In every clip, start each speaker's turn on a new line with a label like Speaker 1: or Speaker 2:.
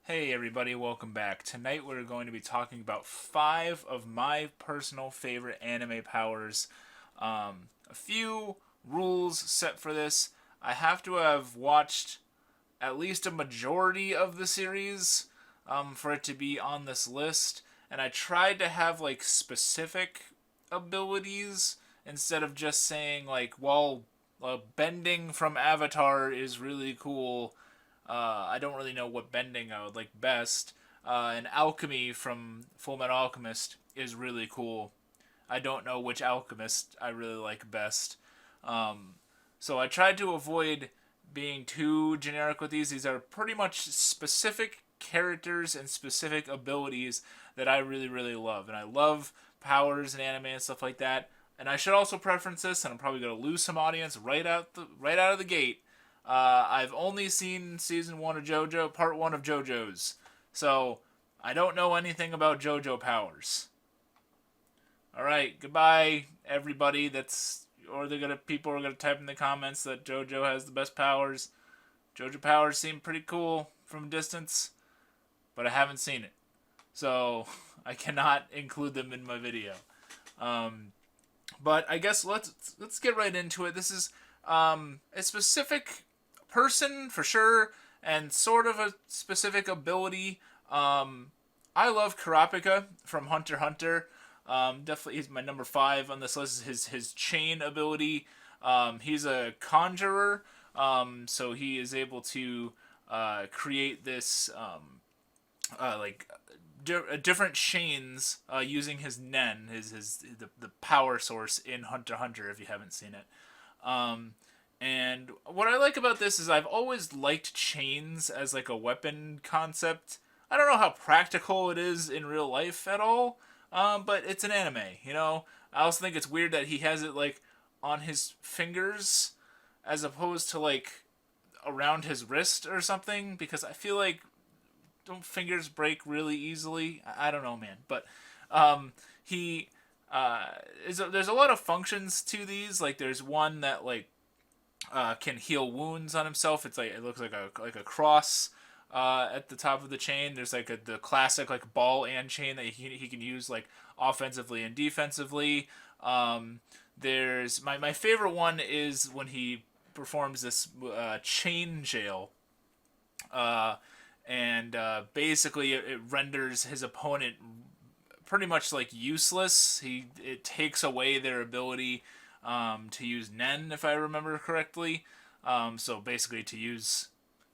Speaker 1: Hey everybody, welcome back. Tonight we're going to be talking about 5 of my personal favorite anime powers. A few rules set for this. I have to have watched at least a majority of the series for it to be on this list. And I tried to have like specific abilities instead of just saying bending from Avatar is really cool. I don't really know what bending I would like best. And alchemy from Full Metal Alchemist is really cool. I don't know which alchemist I really like best. Um, so I tried to avoid being too generic with these. These are pretty much specific characters and specific abilities that I really, really love. And I love powers and anime and stuff like that. And I should also preference this, and I'm probably going to lose some audience right out of the gate. I've only seen season one of JoJo, part one of JoJo's, so I don't know anything about JoJo powers. All right, goodbye, everybody. People are gonna type in the comments that JoJo has the best powers. JoJo powers seem pretty cool from a distance, but I haven't seen it, so I cannot include them in my video. Um, but I guess let's get right into it. This is a specific person for sure, and sort of a specific ability. I love Kurapika from Hunter x Hunter. Definitely, he's my number 5 on this list. His chain ability. He's a conjurer, so he is able to create this different chains using his Nen, the power source in Hunter x Hunter. If you haven't seen it, and what I like about this is I've always liked chains as like a weapon concept. I don't know how practical it is in real life at all, but it's an anime, you know. I also think it's weird that he has it like on his fingers as opposed to like around his wrist or something, because I feel like don't fingers break really easily? I don't know, man. But he there's a lot of functions to these. Like there's one that like can heal wounds on himself. It looks like a cross at the top of the chain. There's like the classic like ball and chain that he can use like offensively and defensively. There's my favorite one is when he performs this chain jail. And basically it renders his opponent pretty much like useless. It takes away their ability to use Nen, if I remember correctly. So basically, to use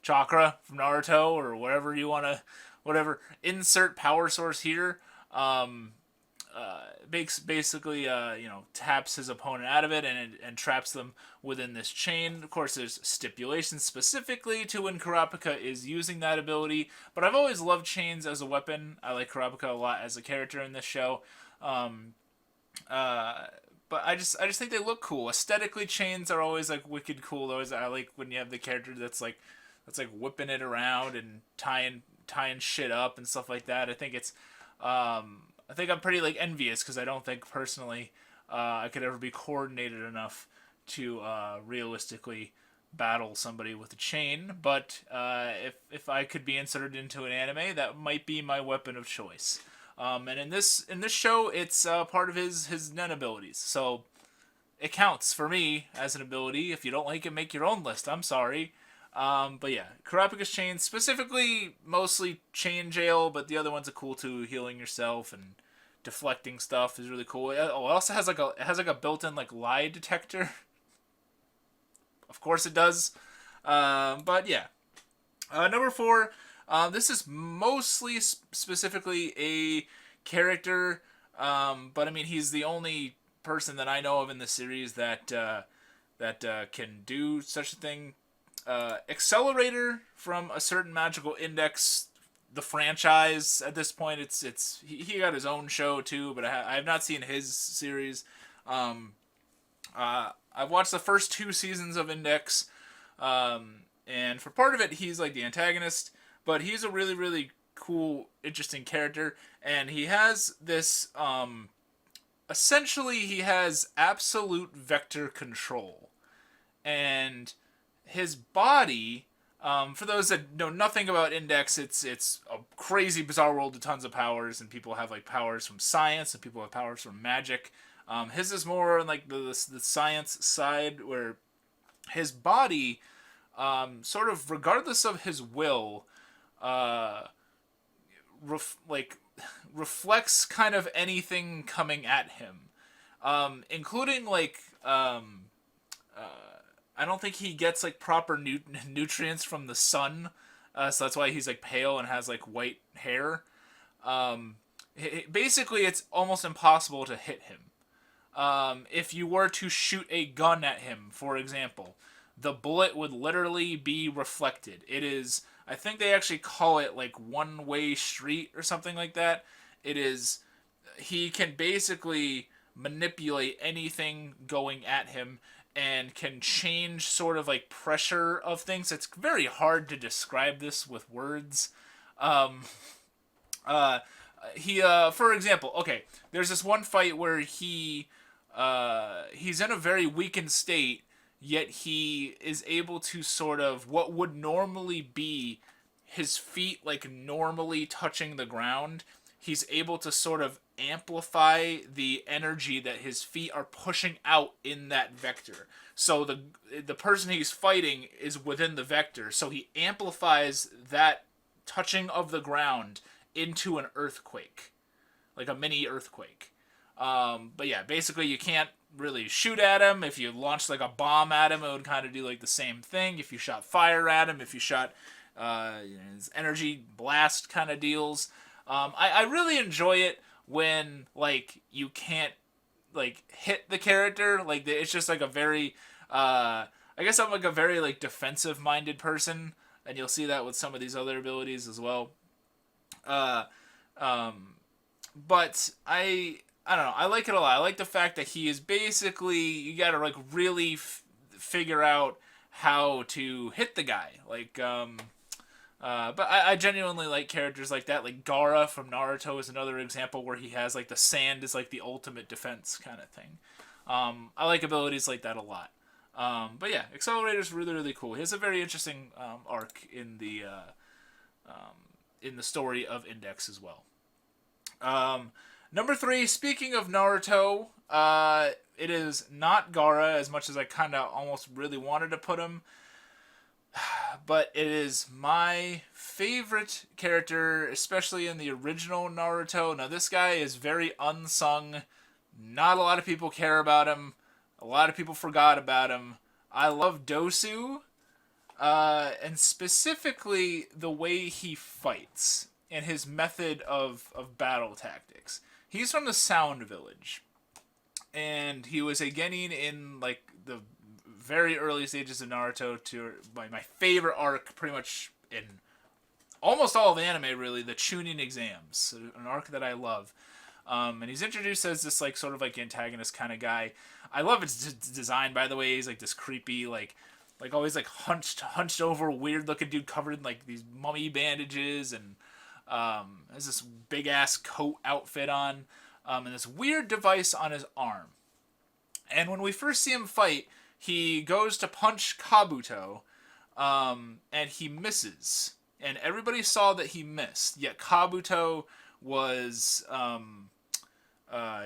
Speaker 1: chakra from Naruto or whatever you want to, whatever insert power source here. Um, Basically, taps his opponent out of it and traps them within this chain. Of course, there's stipulations specifically to when Kurapika is using that ability, but I've always loved chains as a weapon. I like Kurapika a lot as a character in this show. Um, but I just think they look cool. Aesthetically, chains are always like wicked cool. Always I like when you have the character that's like whipping it around and tying shit up and stuff like that. I think I'm pretty like envious because I don't think personally I could ever be coordinated enough to realistically battle somebody with a chain. But if I could be inserted into an anime, that might be my weapon of choice. And in this show, it's part of his Nen abilities, so it counts for me as an ability. If you don't like it, make your own list. I'm sorry. But yeah, Kurapika's chain, specifically mostly chain jail, but the other ones are cool too. Healing yourself and deflecting stuff is really cool. It also has like a built-in like lie detector. Of course it does. But yeah, number 4. This is mostly specifically a character, but I mean he's the only person that I know of in the series that can do such a thing. Accelerator from a certain magical index. The franchise at this point, he got his own show too, but I have not seen his series. Um, I've watched the first 2 seasons of Index, and for part of it, he's like the antagonist, but he's a really really cool, interesting character, and he has this. Essentially, he has absolute vector control, and his body For those that know nothing about Index, it's a crazy, bizarre world with tons of powers, and people have like powers from science, and people have powers from magic. His is more on like the science side, where his body, sort of regardless of his will, uh, like reflects kind of anything coming at him, including like I don't think he gets like proper nutrients from the sun, so that's why he's like pale and has like white hair. Basically, it's almost impossible to hit him. If you were to shoot a gun at him, for example, the bullet would literally be reflected. It is, I think they actually call it like one way street or something like that. It is, he can basically manipulate anything going at him and can change sort of like pressure of things. It's very hard to describe this with words. Um, uh, for example, okay, there's this one fight where he's in a very weakened state, yet he is able to sort of what would normally be his feet like normally touching the ground. He's able to sort of amplify the energy that his feet are pushing out in that vector. So the person he's fighting is within the vector, so he amplifies that touching of the ground into an earthquake, like a mini earthquake. But yeah, basically you can't really shoot at him. If you launched like a bomb at him, it would kind of do like the same thing. If you shot fire at him, if you shot his energy blast kind of deals. I really enjoy it when like you can't like hit the character. Like it's just like a very I guess I'm like a very like defensive minded person, and you'll see that with some of these other abilities as well. Uh, um, but I don't know. I like it a lot. I like the fact that he is basically you got to like really figure out how to hit the guy. But I genuinely like characters like that. Like Gaara from Naruto is another example where he has like the sand is like the ultimate defense kind of thing. I like abilities like that a lot. But yeah, Accelerator's really really cool. He has a very interesting arc in the story of Index as well. Number three, speaking of Naruto, it is not Gaara as much as I kind of almost really wanted to put him, but it is my favorite character, especially in the original Naruto. Now, this guy is very unsung. Not a lot of people care about him. A lot of people forgot about him. I love Dosu, and specifically the way he fights and his method of battle tactics. He's from the Sound Village, and he was a Genin in like the very early stages of Naruto to my favorite arc, pretty much in almost all of anime, really, the Chunin exams, an arc that I love. And he's introduced as this like sort of like antagonist kind of guy. I love his design, by the way. He's like this creepy like always like hunched over weird looking dude covered in like these mummy bandages, and has this big ass coat outfit on, and this weird device on his arm. And when we first see him fight, he goes to punch Kabuto, and he misses. And everybody saw that he missed, yet Kabuto was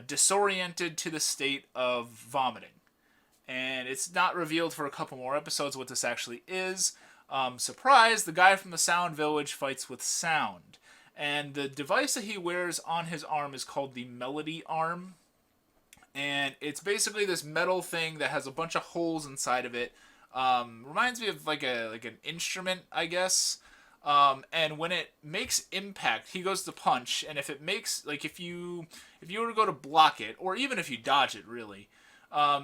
Speaker 1: disoriented to the state of vomiting. And it's not revealed for a couple more episodes what this actually is. Surprise, the guy from the Sound Village fights with sound. And the device that he wears on his arm is called the Melody Arm. And it's basically this metal thing that has a bunch of holes inside of it. Reminds me of like an instrument, I guess. And when it makes impact, he goes to punch, and if it makes like if you were to go to block it, or even if you dodge it, really,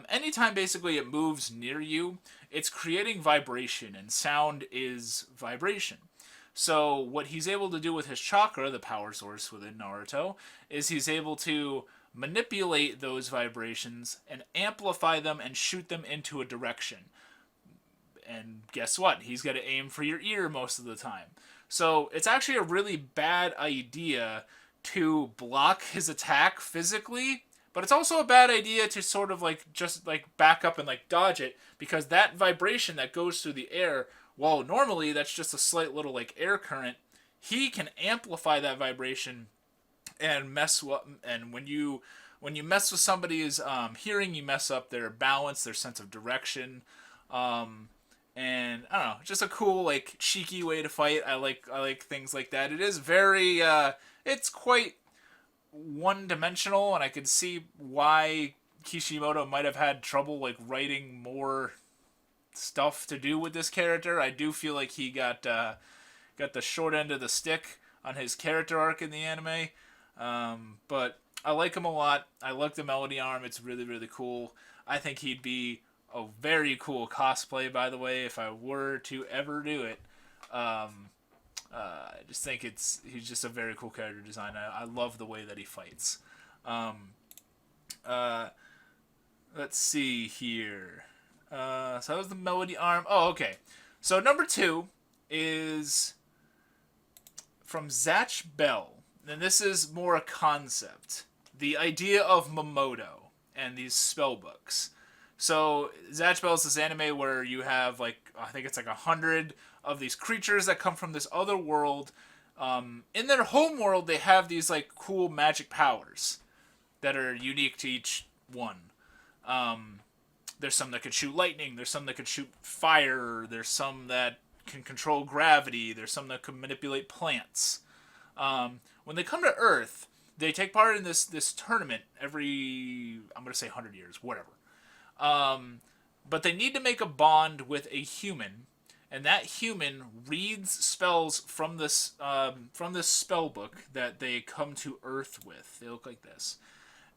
Speaker 1: anytime basically it moves near you, it's creating vibration, and sound is vibration. So what he's able to do with his chakra, the power source within Naruto, is he's able to manipulate those vibrations and amplify them and shoot them into a direction. And guess what? He's got to aim for your ear most of the time. So it's actually a really bad idea to block his attack physically, but it's also a bad idea to sort of like just like back up and like dodge it, because that vibration that goes through the air Well, normally that's just a slight little like air current. He can amplify that vibration and and when you mess with somebody's hearing, you mess up their balance, their sense of direction. Um, and I don't know, just a cool like cheeky way to fight. I like things like that. It is very it's quite one dimensional, and I could see why Kishimoto might have had trouble like writing more stuff to do with this character. I do feel like he got the short end of the stick on his character arc in the anime. But I like him a lot. I like the Melody Arm. It's really, really cool. I think he'd be a very cool cosplay, by the way, if I were to ever do it. I just think he's just a very cool character design. I love the way that he fights. Um, uh, let's see here. So that was the Melody Arm. Oh, okay. So number 2 is from Zatch Bell. And this is more a concept. The idea of Momoto and these spell books. So Zatch Bell is this anime where you have like I think it's like 100 of these creatures that come from this other world. In their home world, they have these like cool magic powers that are unique to each one. There's some that could shoot lightning. There's some that could shoot fire. There's some that can control gravity. There's some that can manipulate plants. When they come to Earth, they take part in this tournament every I'm gonna say 100 years, whatever. But they need to make a bond with a human, and that human reads spells from this spell book that they come to Earth with. They look like this,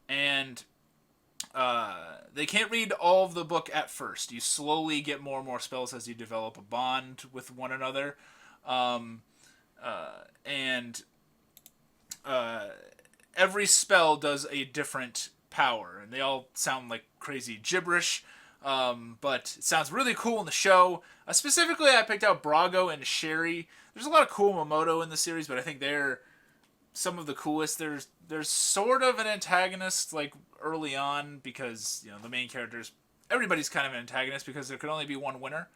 Speaker 1: and they can't read all of the book at first. You slowly get more and more spells as you develop a bond with one another, and every spell does a different power, and they all sound like crazy gibberish. But it sounds really cool in the show. Specifically, I picked out Brago and Sherry. There's a lot of cool Momoto in the series, but I think they're some of the coolest. There's sort of an antagonist like early on because the main characters. Everybody's kind of an antagonist because there could only be one winner.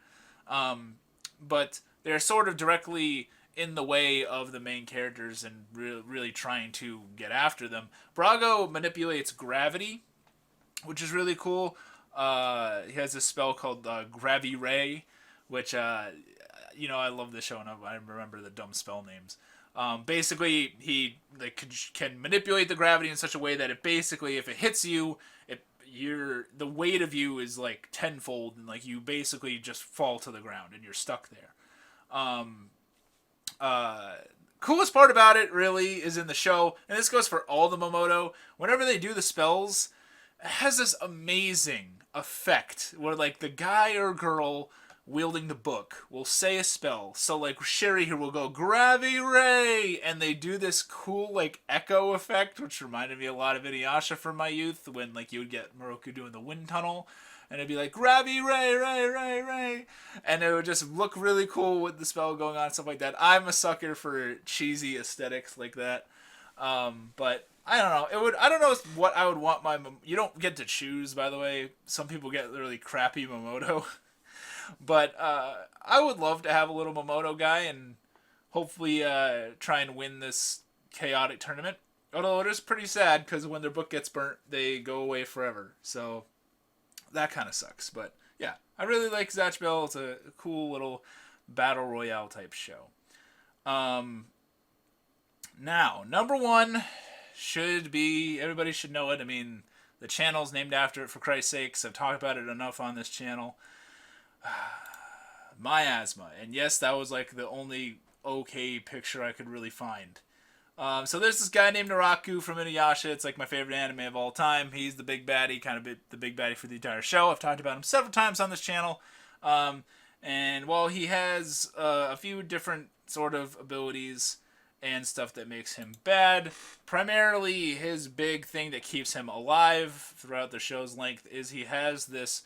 Speaker 1: But they're sort of directly in the way of the main characters and really trying to get after them. Brago manipulates gravity, which is really cool. He has this spell called Gravi Ray, which I love this show and I remember the dumb spell names. Basically, he can manipulate the gravity in such a way that if it hits you, the weight of you is like tenfold, and like you basically just fall to the ground and you're stuck there. Coolest part about it really is in the show, and this goes for all the Momoto. Whenever they do the spells, it has this amazing effect where like the guy or girl wielding the book will say a spell. So like Sherry here will go Gravi Ray, and they do this cool like echo effect, which reminded me a lot of Inuyasha from my youth when like you would get Moroku doing the wind tunnel. And it'd be like, Gravi Ray, Ray, Ray, Ray. And it would just look really cool with the spell going on, stuff like that. I'm a sucker for cheesy aesthetics like that. But I don't know. I don't know what I would want you don't get to choose, by the way. Some people get really crappy Momoto. But I would love to have a little Momoto guy and hopefully try and win this chaotic tournament. Although it is pretty sad because when their book gets burnt, they go away forever. So that kind of sucks. But yeah, I really like Zatch Bell. It's a cool little battle royale type show. Now, number 1 should be, everybody should know it. I mean, the channel's named after it, for Christ's sakes. I've talked about it enough on this channel. Miasma. And yes, that was like the only okay picture I could really find. So there's this guy named Naraku from Inuyasha. It's like my favorite anime of all time. He's the big baddie, the big baddie for the entire show. I've talked about him several times on this channel. And while he has a few different sort of abilities and stuff that makes him bad, primarily his big thing that keeps him alive throughout the show's length is he has this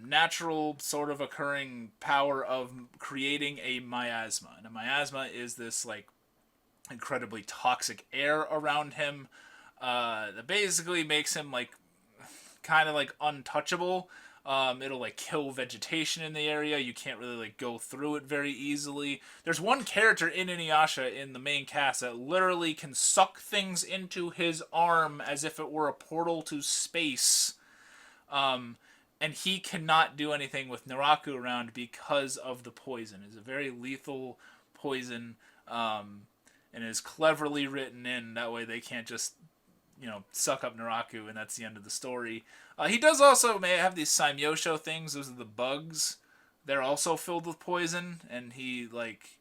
Speaker 1: natural sort of occurring power of creating a miasma. And a miasma is this like incredibly toxic air around him that basically makes him like kind of like untouchable. It'll like kill vegetation in the area. You can't really like go through it very easily. There's one character in Inuyasha in the main cast that literally can suck things into his arm as if it were a portal to space. And he cannot do anything with Naraku around because of the poison. It's a very lethal poison, and is cleverly written in. That way they can't just, suck up Naraku, and that's the end of the story. He does also may have these Saimyosho things. Those are the bugs. They're also filled with poison, and he like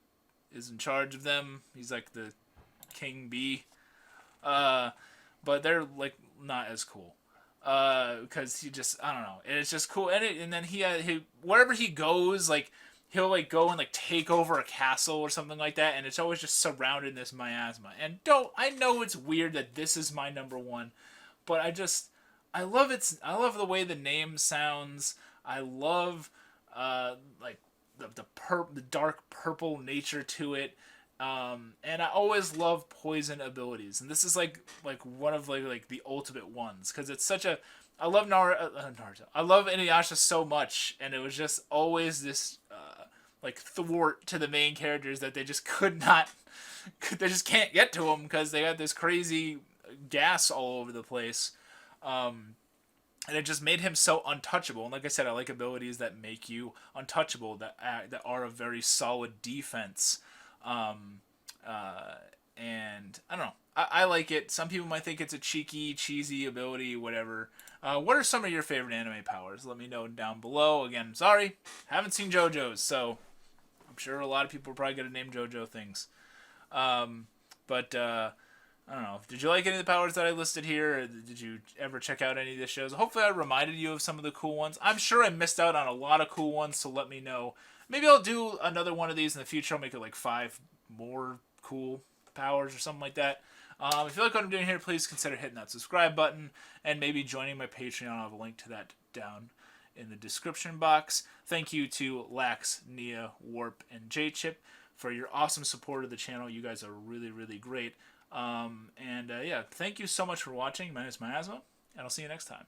Speaker 1: is in charge of them. He's like the king bee. But they're like not as cool. Because he just I don't know. It's just cool, and then he wherever he goes, like he'll like go and like take over a castle or something like that, and it's always just surrounded in this miasma. And I know it's weird that this is my number one, but I love the way the name sounds. I love like the dark purple nature to it. And I always love poison abilities, and this is like one of like the ultimate ones because it's such a I love Naruto. I love Inuyasha so much, and it was just always this like thwart to the main characters that they just could not, they just can't get to him because they had this crazy gas all over the place, and it just made him so untouchable. And like I said, I like abilities that make you untouchable, that are a very solid defense. Um, and I don't know. I like it. Some people might think it's a cheesy ability, whatever. What are some of your favorite anime powers? Let me know down below. Again, sorry, haven't seen JoJo's, so I'm sure a lot of people are probably going to name JoJo things. But I don't know. Did you like any of the powers that I listed here? Or did you ever check out any of the shows? Hopefully I reminded you of some of the cool ones. I'm sure I missed out on a lot of cool ones, so let me know. Maybe I'll do another one of these in the future. I'll make it like 5 more cool powers or something like that. If you like what I'm doing here, please consider hitting that subscribe button and maybe joining my Patreon. I'll have a link to that down in the description box. Thank you to Lax, Nia, Warp, and J-Chip for your awesome support of the channel. You guys are really, really great. Yeah, thank you so much for watching. My name is Miasma, and I'll see you next time.